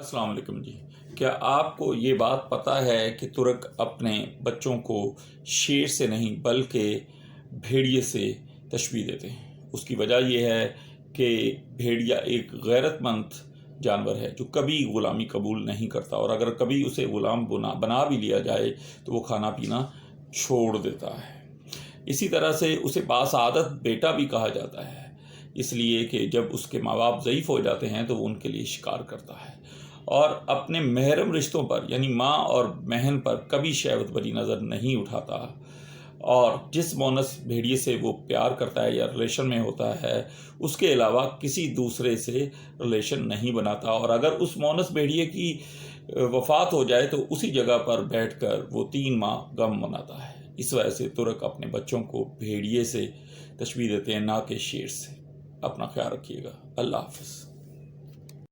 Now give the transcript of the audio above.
अस्सलाम वालेकुम जी। क्या आपको ये बात पता है कि तुर्क अपने बच्चों को शेर से नहीं बल्कि भेड़िए से तशबीह देते हैं? उसकी वजह यह है कि भेड़िया एक गैरतमंद जानवर है जो कभी ग़ुलामी कबूल नहीं करता, और अगर कभी उसे ग़ुलाम बना भी लिया जाए तो वो खाना पीना छोड़ देता है। इसी तरह से उसे बासादत बेटा भी कहा जाता है, इसलिए कि जब उसके माँ बाप ज़ईफ़ हो जाते हैं तो वो उनके लिए शिकार करता है, और अपने महरम रिश्तों पर यानी माँ और बहन पर कभी शहवत भरी नज़र नहीं उठाता। और जिस मोनस भेड़िए से वो प्यार करता है या रिलेशन में होता है, उसके अलावा किसी दूसरे से रिलेशन नहीं बनाता। और अगर उस मोनस भेड़िए की वफ़ात हो जाए तो उसी जगह पर बैठकर वो 3 माह गम मनाता है। इस वजह से तुर्क अपने बच्चों को भेड़िए से तशबीह देते हैं, ना कि शेर से। अपना ख्याल रखिएगा। अल्लाह हाफ़िज़।